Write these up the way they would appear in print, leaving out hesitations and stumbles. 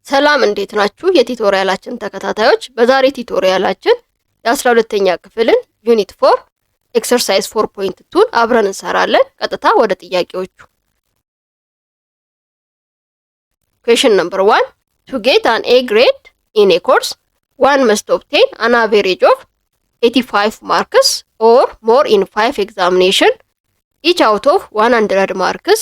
ሰላም እንዴት ናችሁ? የቲዩቶሪያላችን ተከታታዮች በዛሬ ቲዩቶሪያላችን የ12ኛ ክፍልን ዩኒት 4 ኤክሰርሳይዝ 4.2 አብረን እንሰራለን። ቀጥታ ወደ ጥያቄዎቹ። Question number 1. To get an A grade in a course, one must obtain an average of 85 marks or more in 5 examinations, each out of 100 marks.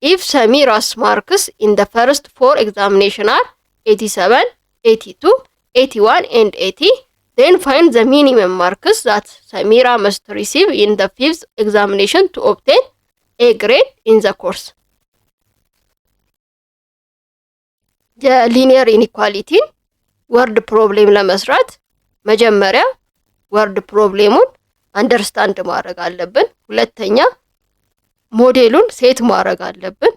If Samira's marks in the first 4 examinations are 87, 82, 81 and 80, then find the minimum marks that Samira must receive in the 5th examination to obtain A grade in the course. የሊኒየር ኢኒኳሊቲን ወርድ ፕሮብሌም ለመስራት መጀመሪያ ወርድ ፕሮብሌሙን አንደርስታንድ ማድረግ አለብን። ሁለተኛ ሞዴሉን ሴት ማድረግ አለብን።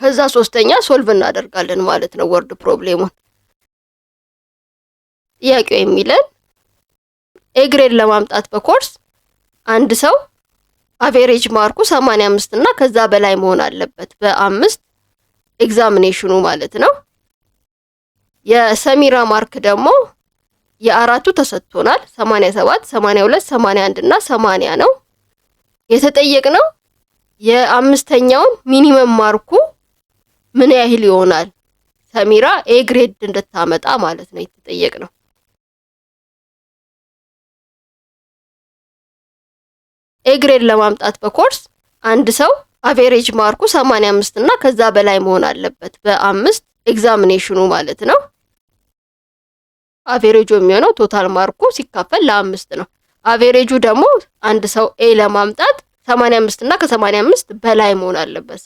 ከዛ ሶስተኛ ሶልቭ እናደርጋለን ማለት ነው ወርድ ፕሮብሌሙን። ጥያቄው የሚለን ኤ ግሬድ ለማምጣት በኮርስ አንድ ሰው አቬሬጅ ማርኩ 85 እና ከዛ በላይ መሆን አለበት በአምስት ኤግዛሚኔሽኑ ማለት ነው። የሰሚራ ማርክ ደግሞ የአራቱ ተሰጥቶናል 87፣ 82፣ 81 እና 80 ነው። የተጠየቅነው የአምስተኛውን ሚኒመም ማርኩ ምን ያህል ይሆናል ሰሚራ ኤ ግሬድ እንድታመጣ ማለት ነው የተጠየቅነው። ኤ ግሬድ ለማምጣት በኮርስ አንድ ሰው አቬሬጅ ማርኩ 85 እና ከዛ በላይ መሆን አለበት በአምስት ኤግዛሚኔሽኑ ማለት ነው። አቬሬጁ የሚሆነው ቶታል ማርኩ ሲካፈል ለ5 ነው። አቬሬጁ ደግሞ አንድ ሰው ኤ ለማምጣት 85 እና ከ85 በላይ መሆን አለበት።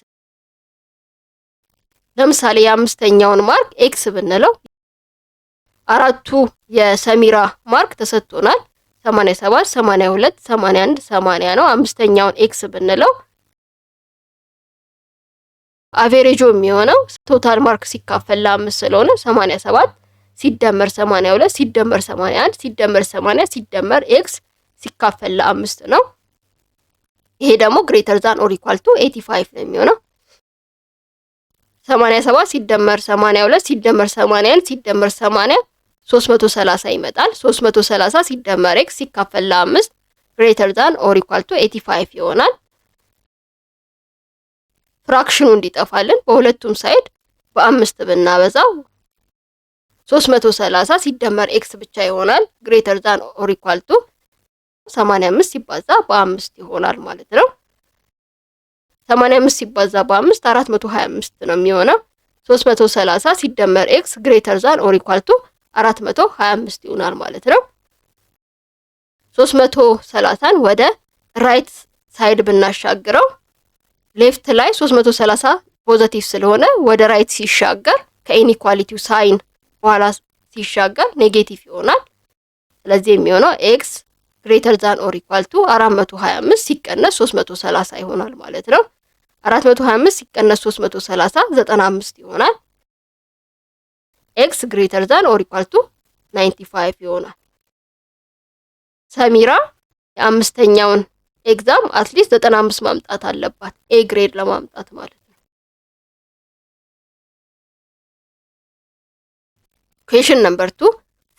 ለምሳሌ የአምስተኛውን ማርክ ኤክስ ብንለው አራቱ የሰሚራ ማርክ ተሰጥቶናል 87፣ 82፣ 81፣ 80 ነው። አምስተኛውን ኤክስ ብንለው አቬሬጁ የሚሆነው ቶታል ማርክ ሲካፈል ለ5 ስለሆነ 87 ሲደመር 82 ሲደመር 81 ሲደመር 80 ሲደመር ኤክስ ሲካፈል ለ5 ነው። ይሄ ደግሞ ግሬተር ዛን ኦር ኢኳል ቱ 85 ነው የሚሆነው። 87 ሲደመር 82 ሲደመር 81 ሲደመር 80 330 ይመጣል። 330 ሲደመር ኤክስ ሲካፈል ለ5 ግሬተር ዛን ኦር ኢኳል ቱ 85 ይሆናል። ፍራክሽኑ እንዲጠፋልን በሁለቱም ሳይድ በአምስት ብናበዛው 330 ሲደመር ኤክስ ብቻ ይሆናል። ግሬተር ዛን ኦር ኢኳል ቱ 85 ሲባዛ በ5 ይሆናል ማለት ነው። 85 ሲባዛ በ5 425 ነው የሚሆነው። 330 ሲደመር ኤክስ ግሬተር ዛን ኦር ኢኳል ቱ 425 ይሆናል ማለት ነው። 330ን ወደ ራይት ሳይድ ብናሻግረው ሌፍት ላይ 330 ፖዚቲቭ ስለሆነ ወደ ራይት ሲሻገር ከኢኒኳሊቲው ሳይን በኋላ ሲሻገር ኔጌቲቭ ይሆናል። ስለዚህ የሚሆነው ኤክስ ግሬተር ዛን ኦር ኢኳል ቱ 425 ሲቀነስ 330 ይሆናል ማለት ነው። 425 ሲቀነስ 330 95 ይሆናል። ኤክስ ግሬተር ዛን ኦር ኢኳል ቱ 95 ይሆናል። ሰሚራ የአምስተኛውን ኤግዛም አትሊስት 95 ማምጣት አለባት ኤ ግሬድ ለማምጣት ማለት ነው። Question number 2.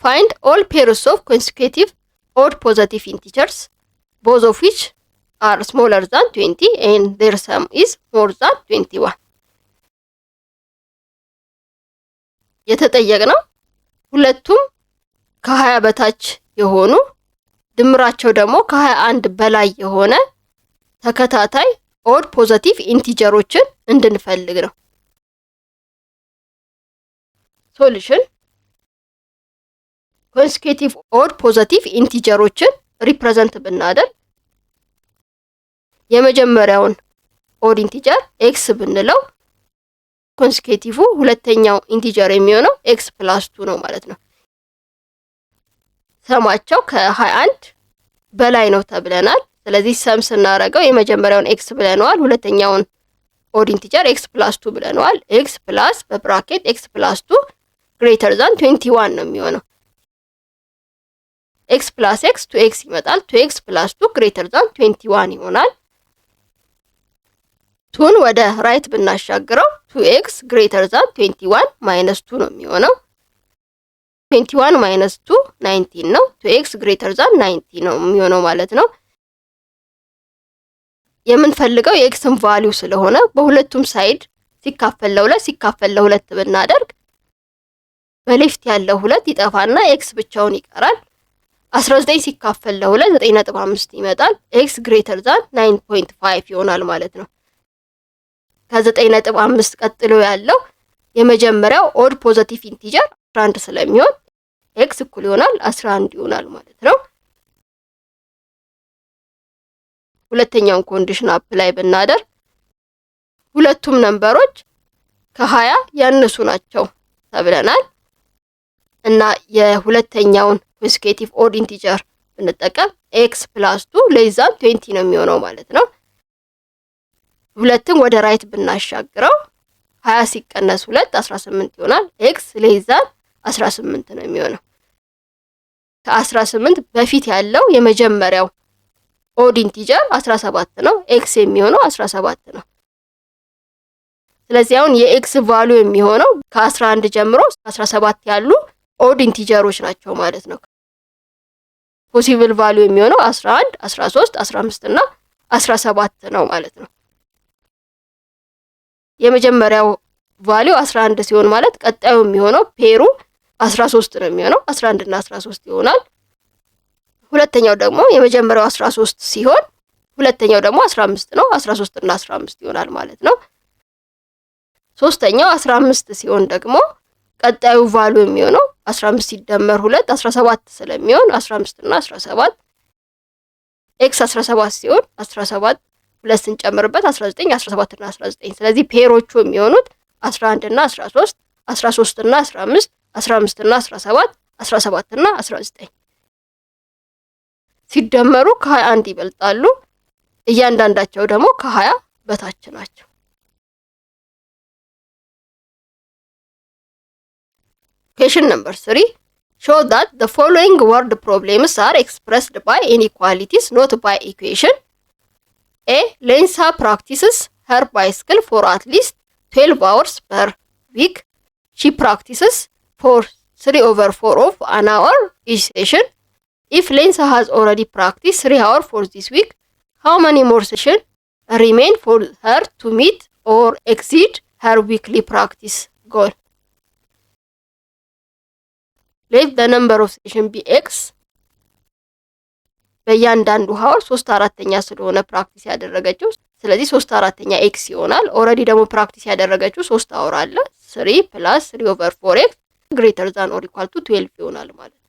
Find all pairs of consecutive odd positive integers, both of which are smaller than 20 and their sum is more than 21. የተጠየቅነው ሁለቱም ከ20 በታች የሆኑ ድምራቸው ደግሞ ከ21 በላይ የሆነ ተከታታይ ኦድ ፖዚቲቭ ኢንቲጀሮችን እንድንፈልግ ነው። ሶሉሽን ኮንሴኪቲቭ ኦድ ፖዚቲቭ ኢንቲጀሮችን ሪፕሬዘንት ብናደርግ የመጀመሪያውን ኦድ ኢንቲጀር ኤክስ ብንለው ኮንሴኪቲቭ ሁለተኛው ኢንቲጀር የሚሆነው ኤክስ + 2 ነው ማለት ነው። ሰማቸው ከ21 በላይ ነው ተብለናል። ስለዚህ ሰም ስናረገው የመጀመሪያውን ኤክስ ብለናል፣ ሁለተኛውን ኦድ ኢንቲጀር ኤክስ + 2 ብለናል። ኤክስ ፕላስ በብራኬት ኤክስ + 2 ግሬተር ዛን 21 ነው የሚሆነው። ኤክስ + ኤክስ 2ኤክስ ይመጣል። 2ኤክስ + 2 ግሬተር ዛን 21 ይሆናል። ቱን ወደ ራይት ብናሻግረው 2 2x ግሬተር ዛን 21 ማይነስ 2 ነው የሚሆነው። 21 ማይነስ 2 19 ነው። 2x ግሬተር ዛን 90 ነው የሚሆነው ማለት ነው። የምንፈልገው የኤክስን ቫልዩ ስለሆነ በሁለቱም ሳይድ ሲካፈል ለሁለት ሲካፈል ለሁለት ብናደርግ በሌፍት ያለው 2 ይጠፋና ኤክስ ብቻውን ይቀራል። 19 ሲካፈል ለሁለት 9.5 ይመጣል። ኤክስ ግሬተር ዛን 9.5 ይሆናል ማለት ነው። ከ9.5 ቀጥሎ ያለው የመጀመሪያው ኦድ ፖዚቲቭ ኢንቲጀር 11 ስለሚሆን ኤክስ እኩል ይሆናል 11 ይሆናል ማለት ነው። ሁለተኛውን ኮንዲሽን አፕላይ ብናደርግ ሁለቱም ነምበሮች ከ20 ያነሱ ናቸው ተብለናል እና የሁለተኛውን ኮንሴኪቲቭ ኦድ ኢንቲጀር ብንጠቀም ኤክስ ፕላስ 2 ሌስ ዛን 20 ነው የሚሆነው ማለት ነው። ሁለትን ወደ ራይት ብናሻግረው 20 ሲቀነስ 2 18 ይሆናል። ኤክስ ሌስ ዛን 18 ነው የሚሆነው። ከ18 በፊት ያለው የመጀመሪያው ኦድ ኢንቲጀር 17 ነው። ኤክስ የሚሆነው 17 ነው። ስለዚህ አሁን የኤክስ ቫልዩ የሚሆነው ከ11 ጀምሮ 17 ያሉ ኦድ ኢንቲጀሮች ናቸው ማለት ነው። ፖሲብል ቫልዩ የሚሆነው 11፣ 13፣ 15 እና 17 ነው ማለት ነው። የመጀመሪያው ቫልዩ 11 ሲሆን ማለት ቀጣዩ የሚሆነው ፔሩ 13 ነው የሚሆነው። 11 እና 13 ይሆናል። ሁለተኛው ደግሞ የመጀመሪያው 13 ሲሆን ሁለተኛው ደግሞ 15 ነው። 13 እና 15 ይሆናል ማለት ነው። ሶስተኛው 15 ሲሆን ደግሞ ቀጣዩ ቫልዩ የሚሆነው 15 ሲደመር 2 17 ስለሚሆን 15 እና 17 ኤክስ 17 ሲሆን 17 ሁለት ስንጨምርበት 19 17 እና 19 ስለዚህ ፔሮቹ የሚሆኑት 11 እና 13 13 እና 15 15 እና 17 17 እና 19 ሲደመሩ ከ21 ይበልጣሉ። እያንዳንዳቸው ደግሞ ከ20 በታች ናቸው። Question number 3. Show that the following word problems are expressed by inequalities, not by equation. A. Lensa practices her bicycle for at least 12 hours per week. She practices for 3/4 of an hour each session. If Lensa has already practiced 3 hours for this week, how many more sessions remain for her to meet or exceed her weekly practice goal? Let the number of sessions be x. በእያንዳንዱ ሀወር 3/4ኛ ስለሆነ ፕራክቲስ ያደረገችው ስለዚህ 3/4ኛ ኤክስ ይሆናል። ኦልሬዲ ደግሞ ፕራክቲስ ያደረገችው 3 አወር አለ 3 + 3/4 ኤክስ ግሬተር ዛን ኦር ኢኳል ቱ 12 ይሆናል ማለት ነው።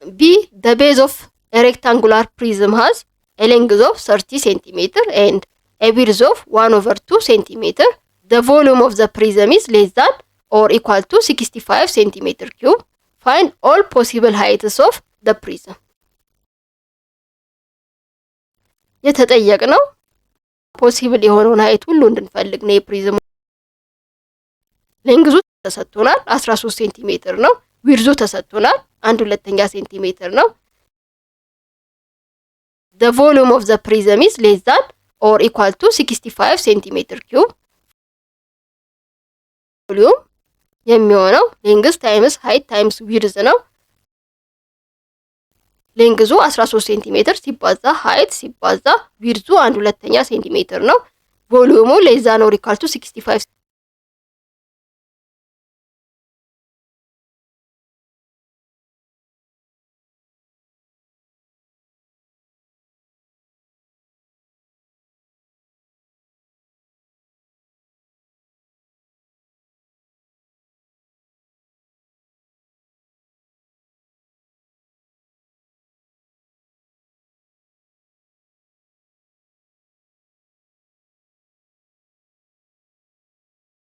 B. The base of a rectangular prism has a length of 30 cm and a width of 1/2 cm. The volume of the prism is less than or equal to 65 centimeter cube. Find all possible heights of the prism. የተጠየቅነው ፖሲብል የሆነውን ሃይት ሁሉ እንድንፈልግ ነው። የፕሪዝሙ ሌንግዙ ተሰጥቶናል 13 ሴንቲሜትር ነው። ዊድዙ ተሰጥቶናል 1/2 ሴንቲሜትር ነው። The volume of the prism is less than or equal to 65 centimeter cube. ቮሊዩም የሚሆነው ሌንግዝ ታይምስ ሃይት ታይምስ ዊድዝ ነው። ሌንግዙ 13 ሴንቲሜትር ሲባዛ ሃይት ሲባዛ ዊድዙ 1/2 ሴንቲሜትር ነው። ቮሊዩሙ ሌስ ዛን ኦር ኢኳል ቱ 65